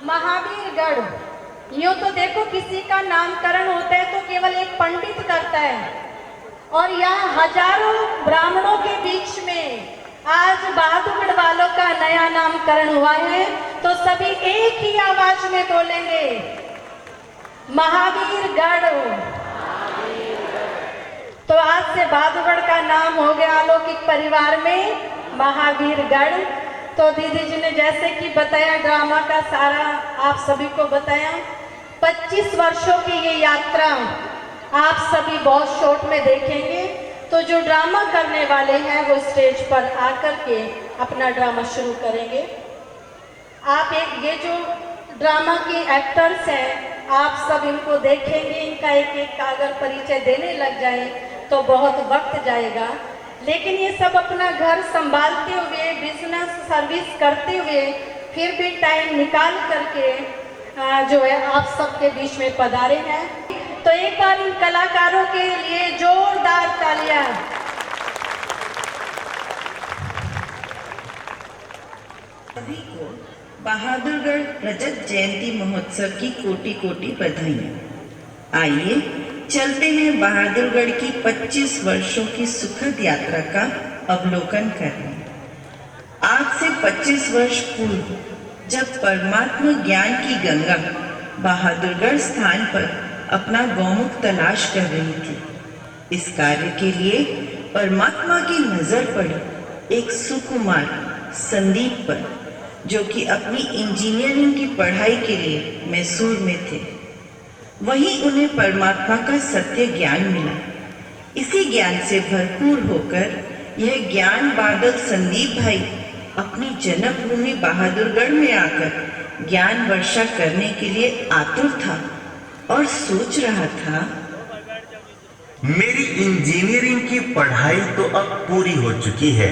महावीरगढ़, यूं तो देखो किसी का नामकरण होता है तो केवल एक पंडित करता है, और यहाँ हजारों ब्राह्मणों के बीच में आज बहादुरगढ़ वालों का नया नामकरण हुआ है, तो सभी एक ही आवाज में बोलेंगे महावीरगढ़। तो आज से बहादुरगढ़ का नाम हो गया अलौकिक परिवार में महावीरगढ़। तो दीदी जी ने जैसे कि बताया, ड्रामा का सारा आप सभी को बताया। 25 वर्षों की ये यात्रा आप सभी बहुत शॉर्ट में देखेंगे। तो जो ड्रामा करने वाले हैं वो स्टेज पर आकर के अपना ड्रामा शुरू करेंगे। आप ये जो ड्रामा के एक्टर्स हैं, आप सब इनको देखेंगे। इनका एक एक का अगर परिचय देने लग जाए तो बहुत वक्त जाएगा, लेकिन ये सब अपना घर संभालते हुए, बिजनेस सर्विस करते हुए, फिर भी टाइम निकाल करके जो है आप सबके बीच में पधारे हैं। तो एक बार इन कलाकारों के लिए जोरदार तालियां। सभी को बहादुरगढ़ रजत जयंती महोत्सव की कोटि कोटि बधाइयां। आइए चलते हैं बहादुरगढ़ की 25 वर्षों की सुखद यात्रा का अवलोकन करने। आज से 25 वर्ष पूर्व जब परमात्मा ज्ञान की गंगा बहादुरगढ़ स्थान पर अपना गौमुख तलाश कर रही थी, इस कार्य के लिए परमात्मा की नजर पड़ी एक सुकुमार संदीप पर, जो कि अपनी इंजीनियरिंग की पढ़ाई के लिए मैसूर में थे। वहीं उन्हें परमात्मा का सत्य ज्ञान मिला। इसी ज्ञान से भरपूर होकर यह ज्ञान बादल संदीप भाई अपनी जन्मभूमि बहादुरगढ़ में आकर ज्ञान वर्षा करने के लिए आतुर था और सोच रहा था, मेरी इंजीनियरिंग की पढ़ाई तो अब पूरी हो चुकी है।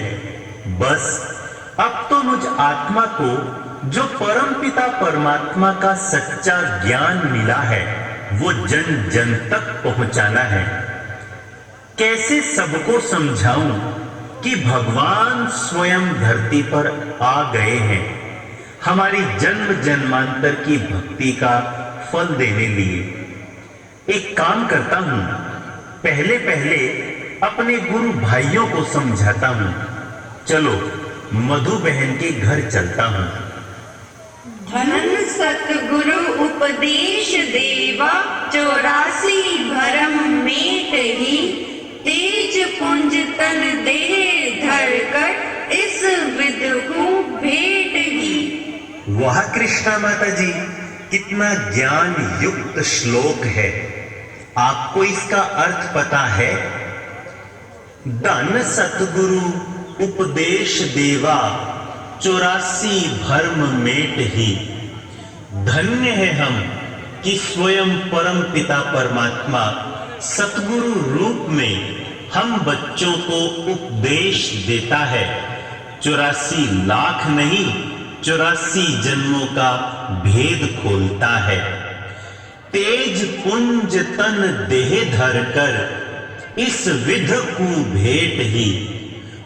बस अब तो मुझ आत्मा को जो परमपिता परमात्मा का सच्चा ज्ञान मिला है वो जन जन तक पहुंचाना है। कैसे सबको समझाऊं कि भगवान स्वयं धरती पर आ गए हैं, हमारी जन्म जन्मांतर की भक्ति का फल देने लिए। एक काम करता हूं, पहले पहले अपने गुरु भाइयों को समझाता हूं। चलो मधु बहन के घर चलता हूं। धन सतगुरु उपदेश देवा, 84 भरम मेट ही, तेज पुंज तन देह धरकर, इस विदहु भेंट ही। वाह कृष्णा माता जी, कितना ज्ञान युक्त श्लोक है। आपको इसका अर्थ पता है? धन सतगुरु उपदेश देवा, 84 भर्म मेट ही। धन्य है हम कि स्वयं परम पिता परमात्मा सतगुरु रूप में हम बच्चों को उपदेश देता है। 84 लाख नहीं, 84 जन्मों का भेद खोलता है। तेज पुंज तन देह धर कर, इस विध को भेंट ही।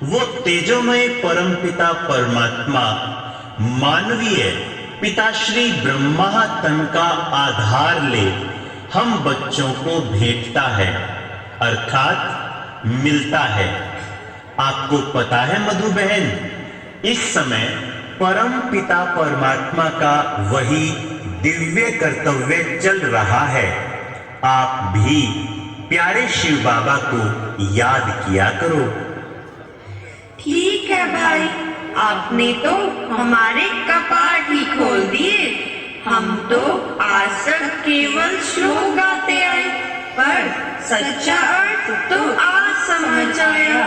वो तेजोमय परमपिता परमात्मा मानवीय पिताश्री ब्रह्मा तन का आधार ले हम बच्चों को भेंटता है, अर्थात मिलता है। आपको पता है मधु बहन, इस समय परम पिता परमात्मा का वही दिव्य कर्तव्य चल रहा है। आप भी प्यारे शिव बाबा को याद किया करो। ठीक है भाई, आपने तो हमारे कपाट ही खोल दिए। हम तो आज तक केवल श्लोक गाते आए, पर सच्चा अर्थ तो आज समझ आया।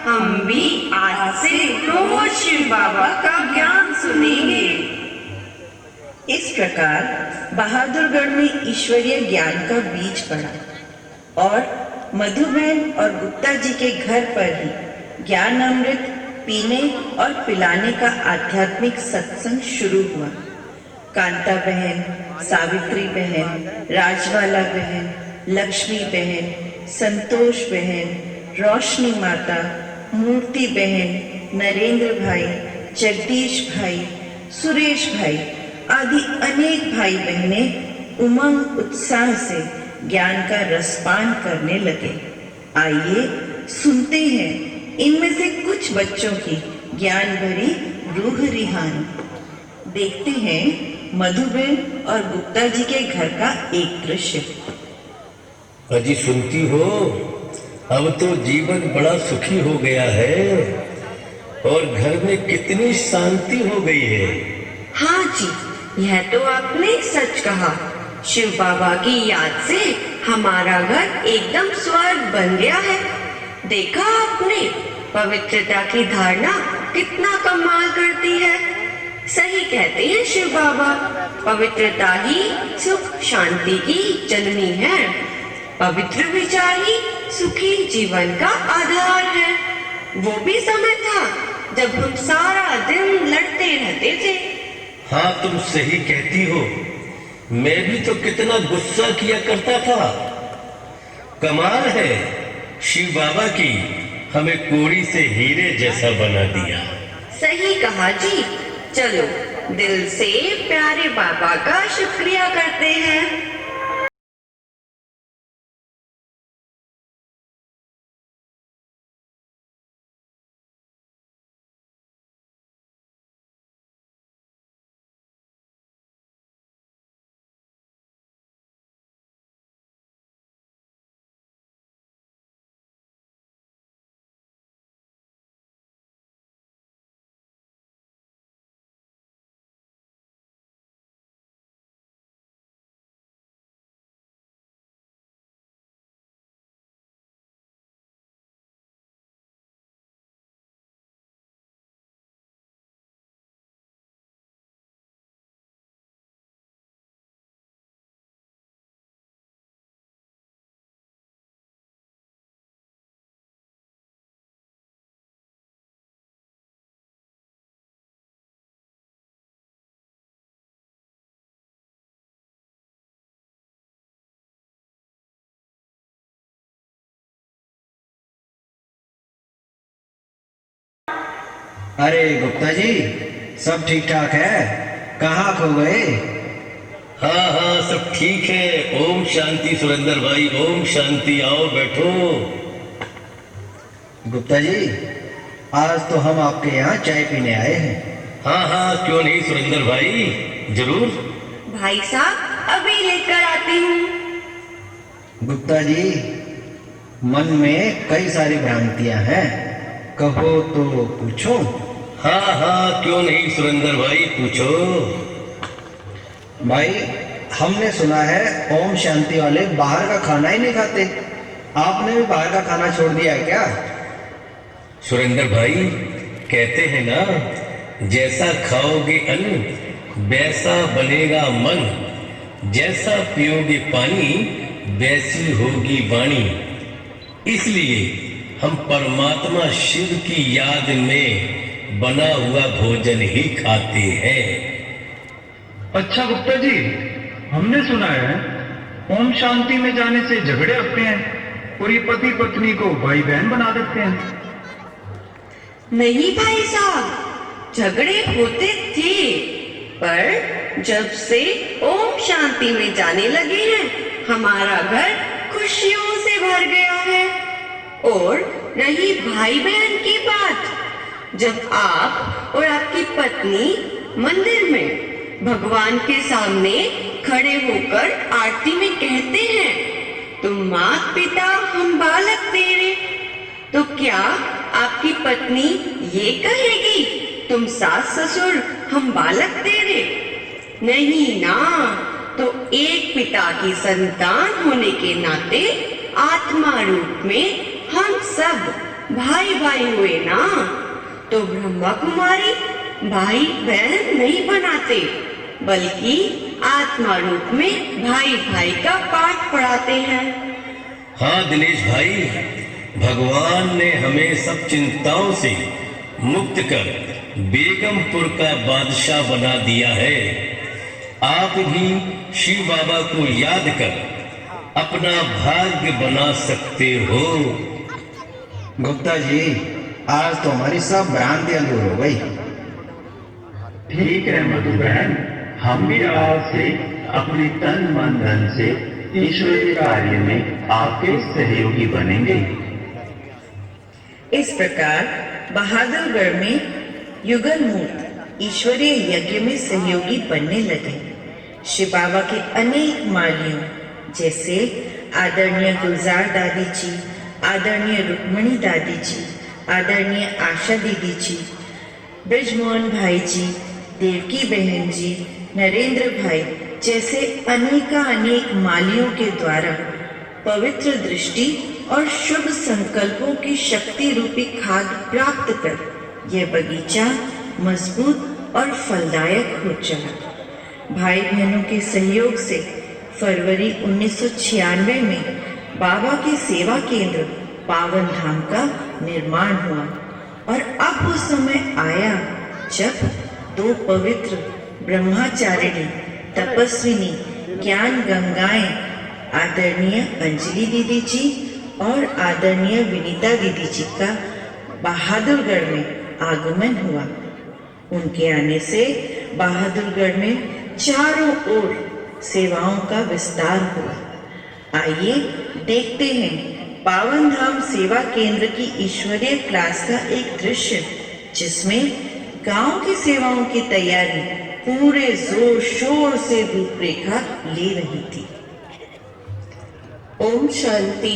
हम भी आज से रोज शिव बाबा का ज्ञान सुनेंगे। इस प्रकार बहादुरगढ़ में ईश्वरीय ज्ञान का बीज पड़ा और मधुबहन और गुप्ता जी के घर पर ही ज्ञान अमृत पीने और पिलाने का आध्यात्मिक सत्संग शुरू हुआ। कांता बहन, सावित्री बहन, राजवाला बहन, लक्ष्मी बहन, संतोष बहन, रोशनी माता, मूर्ति बहन, नरेंद्र भाई, जगदीश भाई, सुरेश भाई आदि अनेक भाई बहनें उमंग उत्साह से ज्ञान का रसपान करने लगे। आइए सुनते हैं इनमें से कुछ बच्चों की ज्ञान भरी रूह रिहानी। देखते हैं मधुबेन और गुप्ता जी के घर का एक दृश्य। अजी सुनती हो, अब तो जीवन बड़ा सुखी हो गया है और घर में कितनी शांति हो गई है। हाँ जी, यह तो आपने सच कहा। शिव बाबा की याद से हमारा घर एकदम स्वर्ग बन गया है। देखा आपने, पवित्रता की धारणा कितना कमाल करती है। सही कहते हैं शिव बाबा, पवित्रता ही सुख शांति की जननी है। पवित्र विचार ही सुखी जीवन का आधार है। वो भी समय था जब हम सारा दिन लड़ते रहते थे। हाँ, तुम सही कहती हो। मैं भी तो कितना गुस्सा किया करता था। कमाल है, शिव बाबा की हमें कोड़ी से हीरे जैसा बना दिया। सही कहा जी। चलो दिल से प्यारे बाबा का शुक्रिया करते हैं। अरे गुप्ता जी, सब ठीक ठाक है? कहाँ खो गए? हाँ हाँ, सब ठीक है। ओम शांति सुरेंद्र भाई, ओम शांति। आओ बैठो। गुप्ता जी, आज तो हम आपके यहाँ चाय पीने आए हैं। हाँ हाँ, क्यों नहीं सुरेंद्र भाई, जरूर। भाई साहब अभी लेकर आती हूँ। गुप्ता जी, मन में कई सारी भ्रांतियां हैं, कहो तो पूछो। हाँ हाँ, क्यों नहीं सुरेंद्र भाई, पूछो। भाई, हमने सुना है ओम शांति वाले बाहर का खाना ही नहीं खाते। आपने भी बाहर का खाना छोड़ दिया है क्या? सुरेंद्र भाई, कहते हैं ना, जैसा खाओगे अन्न वैसा बनेगा मन, जैसा पियोगे पानी वैसी होगी वाणी। इसलिए हम परमात्मा शिव की याद में बना हुआ भोजन ही खाते हैं। अच्छा गुप्ता जी, हमने सुना है ओम शांति में जाने से झगड़े होते हैं और ये पति पत्नी को भाई बहन बना देते हैं। नहीं भाई साहब, झगड़े होते थे, पर जब से ओम शांति में जाने लगे हैं, हमारा घर खुशियों से भर गया है। और रही भाई बहन की बात, जब आप और आपकी पत्नी मंदिर में भगवान के सामने खड़े होकर आरती में कहते हैं, तुम मात पिता हम बालक तेरे, तो क्या आपकी पत्नी ये कहेगी, तुम सास ससुर हम बालक तेरे? नहीं ना। तो एक पिता की संतान होने के नाते आत्मा रूप में हम सब भाई भाई हुए ना। तो ब्रह्मा कुमारी भाई बहन नहीं बनाते, बल्कि आत्मा रूप में भाई भाई का पाठ पढ़ाते हैं। हाँ दिनेश भाई, भगवान ने हमें सब चिंताओं से मुक्त कर बेगमपुर का बादशाह बना दिया है। आप भी शिव बाबा को याद कर अपना भाग्य बना सकते हो। गुप्ता जी, आज तो हमारी सब भ्रांतियां दूर हो गई। ठीक है मधु बहन, हम भी आज से अपने तन मन धन से ईश्वरीय कार्य में आपके सहयोगी बनेंगे। इस प्रकार बहादुरगढ़ में युगल मूर्त ईश्वरीय यज्ञ में सहयोगी बनने लगे। शिव बाबा के अनेक मालियों जैसे आदरणीय गुलजार दादी जी, आदरणीय रुक्मणी दादी जी, आदरणीय आशा दीदी जी, ब्रजमोहन भाई जी, देवकी बहन जी, नरेंद्र भाई जैसे अनेक मालियों के द्वारा पवित्र दृष्टि और शुभ संकल्पों की शक्ति रूपी खाद प्राप्त कर यह बगीचा मजबूत और फलदायक हो चला। भाई बहनों के सहयोग से फरवरी 1996 में बाबा के सेवा केंद्र पावन धाम का निर्माण हुआ और अब वो समय आया जब दो पवित्र ब्रह्मचारिणी तपस्विनी ज्ञान गंगाएं आदरणीय अंजलि दीदी जी और आदरणीय विनीता दीदी जी का बहादुरगढ़ में आगमन हुआ। उनके आने से बहादुरगढ़ में चारों ओर सेवाओं का विस्तार हुआ। आइए देखते हैं पावन धाम सेवा केंद्र की ईश्वरीय क्लास का एक दृश्य जिसमें गांव की सेवाओं की तैयारी पूरे जोर शोर से रूपरेखा ले रही थी। ओम शांति।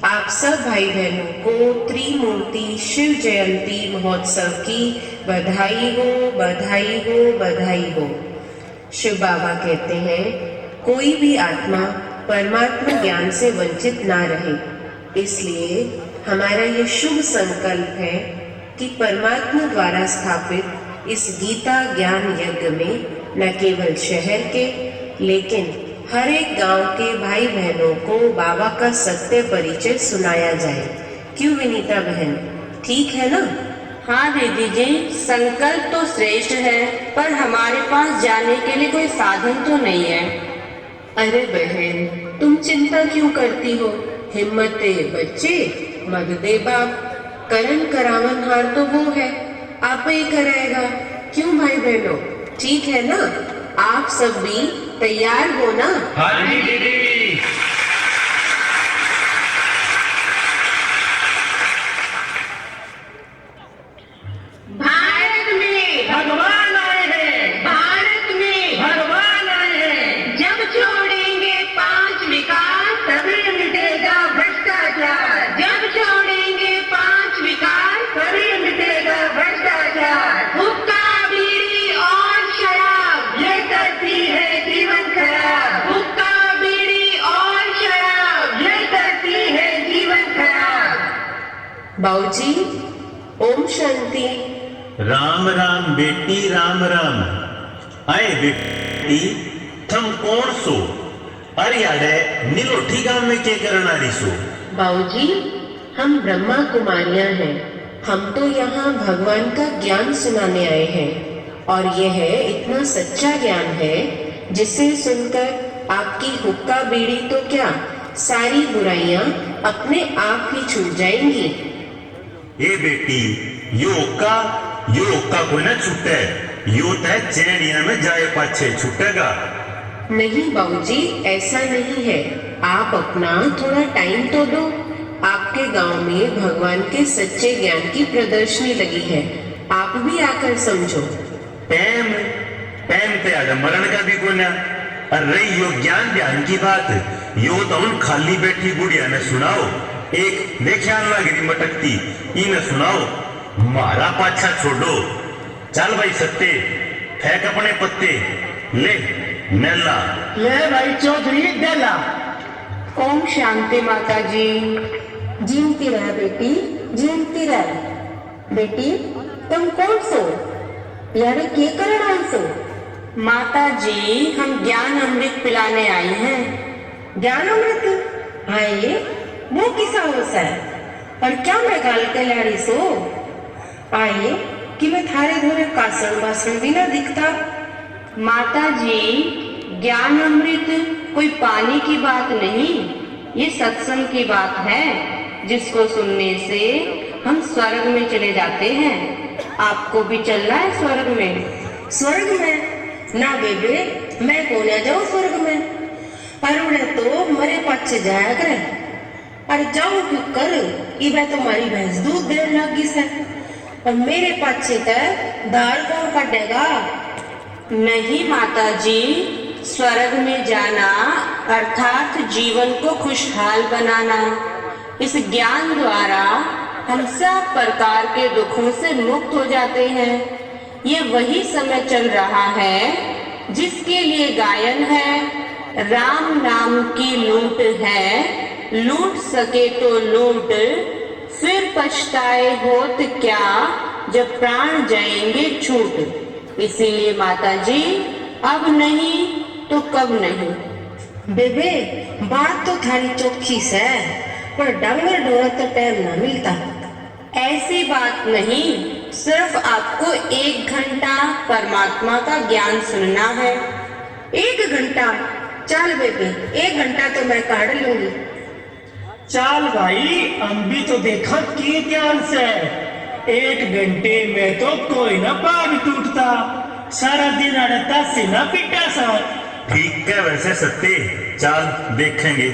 आप सब भाई बहनों को त्रिमूर्ति शिव जयंती महोत्सव की बधाई हो, बधाई हो, बधाई हो। शिव बाबा कहते हैं कोई भी आत्मा परमात्मा ज्ञान से वंचित ना रहे, इसलिए हमारा ये शुभ संकल्प है कि परमात्मा द्वारा स्थापित इस गीता ज्ञान यज्ञ में न केवल शहर के लेकिन हर एक गांव के भाई बहनों को बाबा का सत्य परिचय सुनाया जाए। क्यों विनीता बहन, ठीक है ना? हाँ दीदी जी, संकल्प तो श्रेष्ठ है पर हमारे पास जाने के लिए कोई साधन तो नहीं है। अरे बहन, तुम चिंता क्यों करती हो? हिम्मते बच्चे मद दे बाप। करण करावन हार तो वो है, आप ही कराएगा। क्यों भाई बहनों, ठीक है ना? आप सब भी तैयार हो ना? हाँ जी दीदी। भारत में भगवान आए हैं, भारत में भगवान आए हैं। जब छोड़ेंगे 5 विकास तभी मिटेगा भ्रष्टाचार, जब छोड़ेंगे 5 विकास तभी मिटेगा भ्रष्टाचार। हुक्का बीड़ी और शराब, ये करती है जीवन खराब, हुक्का बीड़ी और शराब। ये करती है जीवन खराब। बाबूजी, ओम शांति। राम राम बेटी राम राम। आए बेटी थम कौन सो? अरे याडे नीलोठी गांव में क्या करना रही सो? बाबूजी, हम ब्रह्मा कुमारियां हैं। हम तो यहाँ भगवान का ज्ञान सुनाने आए हैं और यह इतना सच्चा ज्ञान है जिसे सुनकर आपकी हुक्का बीड़ी तो क्या सारी बुराइयां अपने आप ही छूट जाएंगी। ए बेटी यो का कोई ना छूटे, यो तय चैनिया में जाए पाछे छूटेगा। नहीं बाबूजी, ऐसा नहीं है। आप अपना थोड़ा टाइम तो दो। आपके गांव में भगवान के सच्चे ज्ञान की प्रदर्शनी लगी है, आप भी आकर समझो। पैम पे आगे मरण का भी कोई ना। अरे यो ज्ञान ध्यान की बात, यो तो उन खाली बैठी बुढ़िया ने सुनाओ। एक देखियान लगी मटकती इन्हें सुनाओ। मारा पाछा छोड़ो, चल भाई सत्ते फेंक अपने पत्ते, ले नेला ले भाई चौधरी डेला। ओम शांति माता जी। जीती रह बेटी, जीती रह। बेटी तुम कौन सो? यारे के करण आई सो? माता जी, हम ज्ञान अमृत पिलाने आई हैं। ज्ञान अमृत? आइए, वो किसा होता है और क्या मैं गाल के लाड़ी सो? आइए कि मैं थारे घरे कासन बासन भी ना दिखता। माता जी, ज्ञान अमृत कोई पानी की बात नहीं, ये सत्संग की बात है जिसको सुनने से हम स्वर्ग में चले जाते हैं। आपको भी चलना है स्वर्ग में? स्वर्ग में? ना बेबे, मैं को ना जाऊं स्वर्ग में, पर उन्हें तो मरे पाछे जाया करे। अरे जाऊं क्यों कर, इबे तो मारी भैंस दूध देने लगी से, और मेरे पाछे तक दाल कौन काटेगा? नहीं माता जी, स्वर्ग में जाना अर्थात जीवन को खुशहाल बनाना। इस ज्ञान द्वारा हम सब प्रकार के दुखों से मुक्त हो जाते हैं। ये वही समय चल रहा है जिसके लिए गायन है, राम नाम की लूट है, लूट सके तो लूट, फिर पछताए होत क्या जब प्राण जाएंगे छूट। इसीलिए माता जी, अब नहीं तो कब नहीं। बेबे, बात तो थारी चोखी से, पर डंगर ढोरा तो टाइम ना मिलता। ऐसी बात नहीं, सिर्फ आपको 1 घंटा परमात्मा का ज्ञान सुनना है। 1 घंटा? चल बेबे, 1 घंटा तो मैं काढ़ लूंगी। चाल भाई, हम भी तो देखा कि ध्यान से 1 घंटे में तो कोई ना पाग टूटता, सारा दिन अड़ता से ना पिटा सा। ठीक है वैसे सत्य, चाल देखेंगे।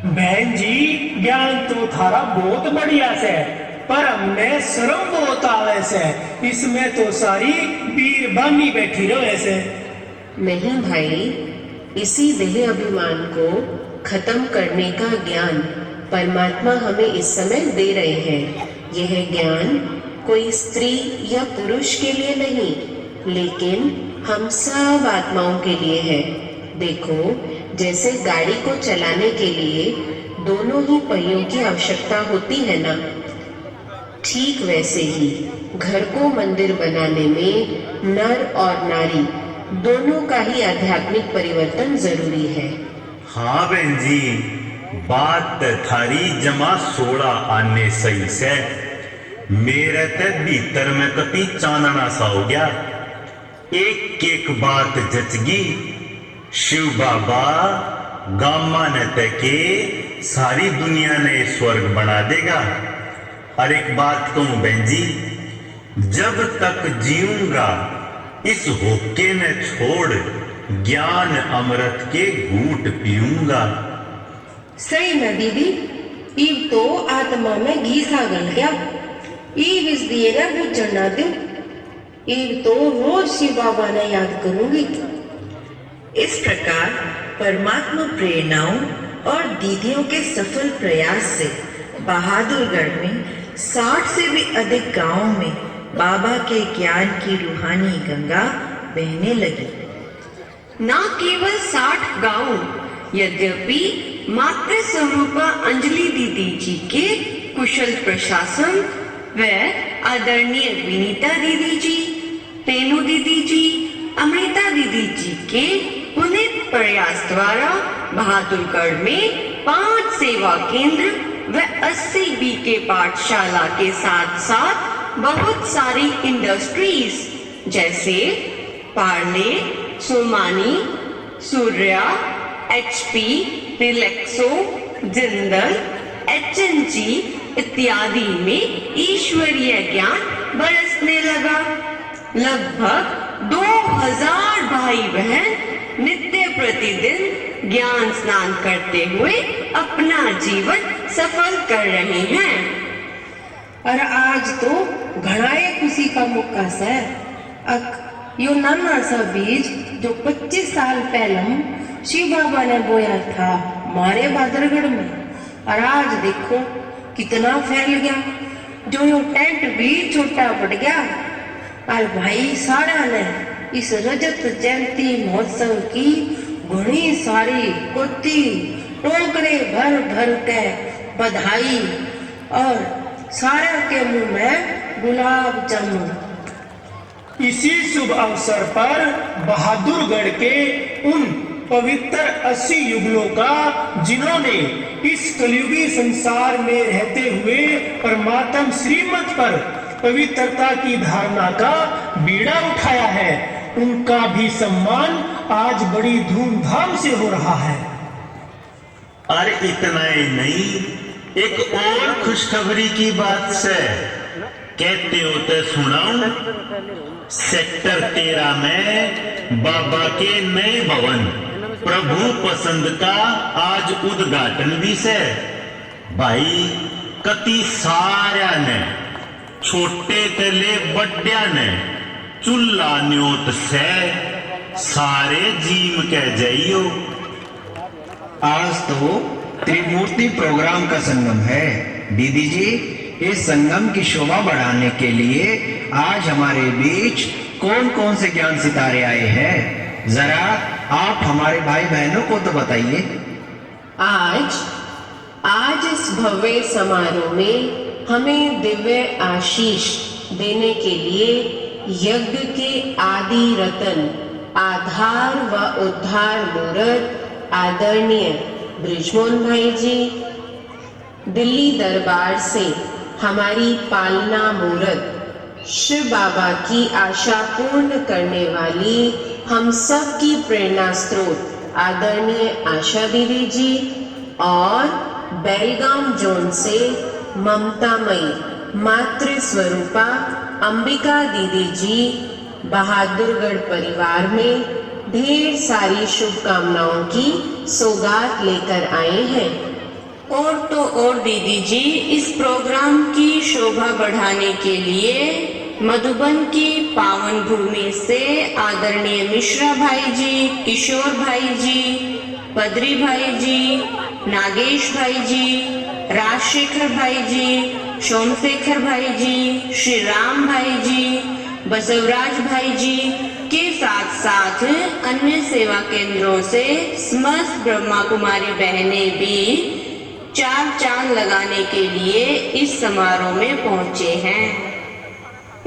बहन जी, ज्ञान तो थारा बहुत बढ़िया से, पर हमने शर्म बहुत आवे से, इसमें तो सारी बीरबानी बैठी रहे से। नहीं भाई, इसी देह अभिमान को खत्म करने का ज्ञान परमात्मा हमें इस समय दे रहे हैं। यह ज्ञान कोई स्त्री या पुरुष के लिए नहीं, लेकिन हम सब आत्माओं के लिए है। देखो, जैसे गाड़ी को चलाने के लिए दोनों ही पहियों की आवश्यकता होती है ना, ठीक वैसे ही घर को मंदिर बनाने में नर और नारी दोनों का ही आध्यात्मिक परिवर्तन जरूरी है। हाँ बहन जी, बात थारी जमा 16 आने सही से, मेरे ते भीतर में कति चानना सा हो गया। एक एक बात जचगी, शिव बाबा गामा ने तके सारी दुनिया ने स्वर्ग बना देगा। और एक बात कहूं बहन जी, जब तक जीऊंगा इस होके ने छोड़ ज्ञान अमृत के घूंट पीऊंगा। सही में दीदी, इब तो आत्मा में घी सा गल गया। इब इस दिए ना बुझन ना दूं, इब तो रोज शिव बाबा ने याद करूंगी। इस प्रकार परमात्मा प्रेरणाओं और दीदियों के सफल प्रयास से बहादुरगढ़ में 60 से भी अधिक गांवों में बाबा के ज्ञान की रूहानी गंगा बहने लगी। न केवल 60 गांव, यद्यपि मातृ स्वरूपा अंजलि दीदी जी के कुशल प्रशासन व आदरणीय विनीता दीदी जी, रेणु दीदी जी, अमृता दीदी जी के पुनीत प्रयास द्वारा बहादुरगढ़ में 5 सेवा केंद्र व 80 बीके पाठशाला के साथ साथ बहुत सारी इंडस्ट्रीज जैसे पार्ले, सोमानी, सूर्या, HP, रिलैक्सो, जिंदल, HNG इत्यादि में ईश्वरीय ज्ञान बरसने लगा। लगभग 2000 भाई बहन नित्य प्रतिदिन ज्ञान स्नान करते हुए अपना जीवन सफल कर रहे हैं। और आज तो घड़ाए खुशी का मौका से यो नाना सा बीज जो 25 साल पहले शिव बाबा ने बोया था हमारे बहादुरगढ़ में, और आज देखो कितना फैल गया। जो यूं टेंट भी छोटा पड़ गया। और भाई सारा ने इस रजत जयंती महोत्सव की घनी सारी कोती टोकरे भर भर के बधाई और सारा के मुंह में गुलाब जामुन। इसी शुभ अवसर पर बहादुरगढ़ के उन पवित्र 80 युगलों का जिन्होंने इस कलयुगी संसार में रहते हुए परमात्म श्रीमत पर पवित्रता की धारणा का बीड़ा उठाया है, उनका भी सम्मान आज बड़ी धूमधाम से हो रहा है। और इतना ही नहीं, एक और खुशखबरी की बात से कहते हो तो सुनाऊं। सेक्टर 13 में बाबा के नए भवन प्रभु पसंद का आज उद्घाटन भी से। भाई कति सारा ने छोटे तले बड्या ने चूल्हा न्योत से सारे जीम के जाइयो। आज तो त्रिमूर्ति प्रोग्राम का संगम है। दीदी जी, इस संगम की शोभा बढ़ाने के लिए आज हमारे बीच कौन कौन से ज्ञान सितारे आए हैं, जरा आप हमारे भाई बहनों को तो बताइए। आज इस भव्य समारोह में हमें दिव्य आशीष देने के लिए यज्ञ के आदि रतन, आधार व उद्धार मूर्त आदरणीय बृजमोहन भाई जी, दिल्ली दरबार से हमारी पालना मूर्त शिव बाबा की आशा पूर्ण करने वाली हम सब की प्रेरणा स्रोत आदरणीय आशा दीदी जी, और बेलगाम जोन से ममतामयी मातृ स्वरूपा अंबिका दीदी जी बहादुरगढ़ परिवार में ढेर सारी शुभकामनाओं की सौगात लेकर आए हैं। और तो और दीदी जी, इस प्रोग्राम की शोभा बढ़ाने के लिए मधुबन की पावन भूमि से आदरणीय मिश्रा भाई जी, किशोर भाई जी, बद्री भाई जी, नागेश भाई जी, राजशेखर भाई जी, सोमशेखर भाई जी, श्री राम भाई जी, बसवराज भाई जी के साथ साथ अन्य सेवा केंद्रों से समस्त ब्रह्मा कुमारी बहनें भी चार चांद लगाने के लिए इस समारोह में पहुंचे हैं।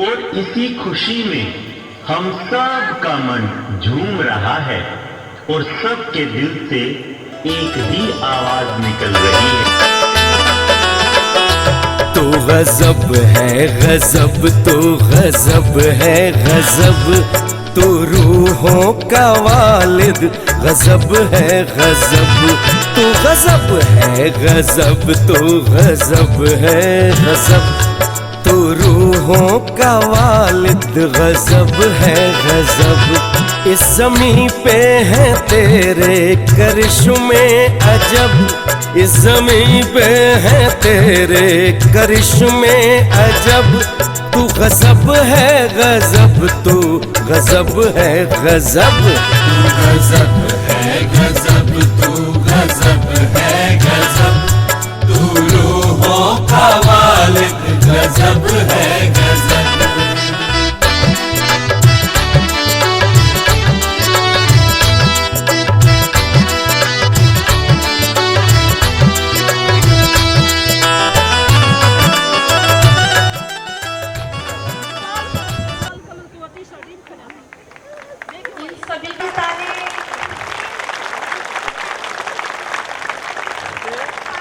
और इसी खुशी में हम सब का मन झूम रहा है और सबके दिल से एक ही आवाज निकल रही है। तो गजब है गजब, तो गजब है गजब, तो रूहों का वालिद गजब है गजब, तो गजब है गजब, तो गजब है गजब, तो रूहों का वालिद गजब है गजब। इस ज़मीं पे है तेरे करिश्मे अजब, इस ज़मीं पे है तेरे करिश्मे अजब, तू गजब है गजब, तू गजब है गजब, तू गजब है गजब, तू गजब है गजब, तू रूहों का वालिद गजब है गजब।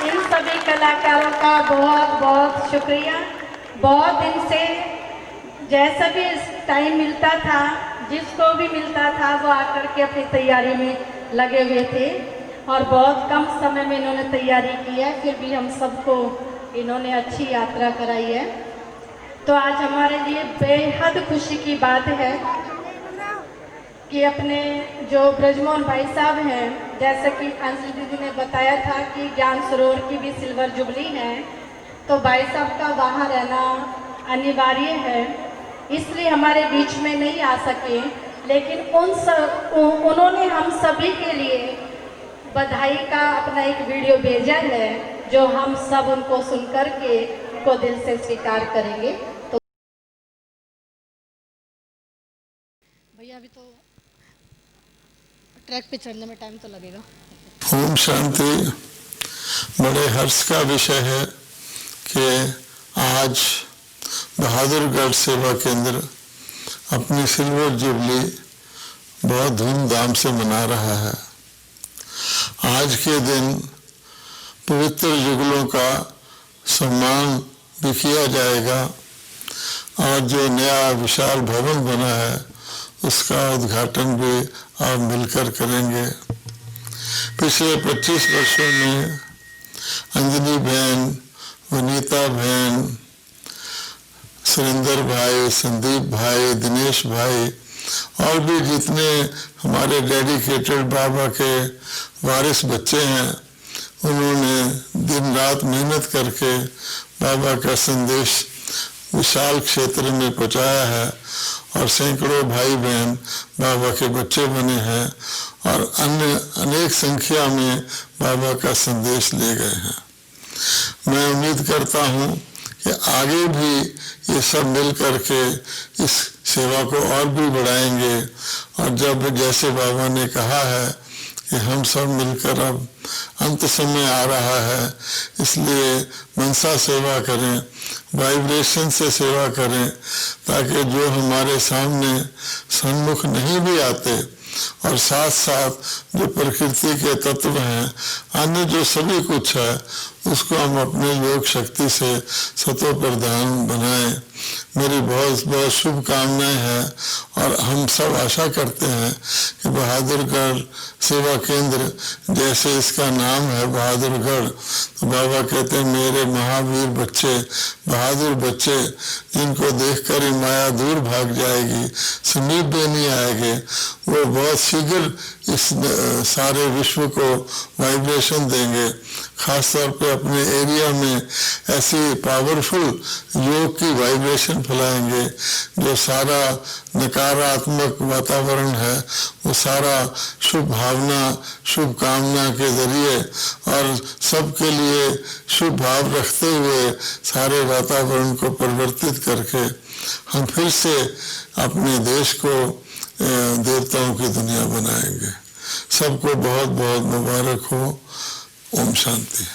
इन सभी कलाकारों का बहुत बहुत शुक्रिया। बहुत दिन से जैसा भी टाइम मिलता था, जिसको भी मिलता था, वो आकर के अपनी तैयारी में लगे हुए थे और बहुत कम समय में इन्होंने तैयारी की है, फिर भी हम सबको इन्होंने अच्छी यात्रा कराई है। तो आज हमारे लिए बेहद खुशी की बात है कि अपने जो ब्रजमोहन भाई साहब हैं, जैसे कि अंजलि दीदी ने बताया था कि ज्ञान सरोवर की भी सिल्वर जुबली है, तो भाई साहब का वहाँ रहना अनिवार्य है, इसलिए हमारे बीच में नहीं आ सके, लेकिन उन्होंने हम सभी के लिए बधाई का अपना एक वीडियो भेजा है, जो हम सब उनको सुन कर के को दिल से स्वीकार करेंगे। तो भैया अभी तो ट्रैक पे चढ़ने में टाइम तो लगेगा। ओम शांति। बड़े हर्ष का विषय है कि आज बहादुरगढ़ सेवा केंद्र अपनी सिल्वर जुबली बहुत धूमधाम से मना रहा है। आज के दिन पवित्र युगलों का सम्मान भी किया जाएगा और जो नया विशाल भवन बना है उसका उद्घाटन भी आप मिलकर करेंगे। पिछले 25 वर्षों में अंजनी बहन, वनीता बहन, सुरेंद्र भाई, संदीप भाई, दिनेश भाई और भी जितने हमारे डेडिकेटेड बाबा के वारिस बच्चे हैं, उन्होंने दिन रात मेहनत करके बाबा का संदेश विशाल क्षेत्र में पहुंचाया है और सैकड़ों भाई बहन बाबा के बच्चे बने हैं और अन्य अनेक संख्या में बाबा का संदेश ले गए हैं। मैं उम्मीद करता हूं कि आगे भी ये सब मिल करके इस सेवा को और भी बढ़ाएंगे और जब जैसे बाबा ने कहा है कि हम सब मिलकर अब अंत समय आ रहा है, इसलिए मनसा सेवा करें, वाइब्रेशन से सेवा करें, ताकि जो हमारे सामने सन्मुख नहीं भी आते और साथ साथ जो प्रकृति के तत्व हैं, अन्य जो सभी कुछ है, उसको हम अपने योग शक्ति से सतो प्रधान बनाएं। मेरी बहुत बहुत शुभकामनाएं हैं और हम सब आशा करते हैं कि बहादुरगढ़ सेवा केंद्र, जैसे इसका नाम है बहादुरगढ़, तो बाबा कहते हैं मेरे महावीर बच्चे, बहादुर बच्चे, जिनको देखकर ही माया दूर भाग जाएगी, समीप भी नहीं आएंगे, वो बहुत शीघ्र इस सारे विश्व को वाइब्रेशन देंगे। खासतौर पे अपने एरिया में ऐसी पावरफुल योग की वाइब्रेशन फैलाएंगे, जो सारा नकारात्मक वातावरण है वो सारा शुभ भावना, शुभ कामना के जरिए और सबके लिए शुभ भाव रखते हुए सारे वातावरण को परिवर्तित करके हम फिर से अपने देश को देवताओं की दुनिया बनाएंगे। सबको बहुत बहुत मुबारक हो। ओम शांति।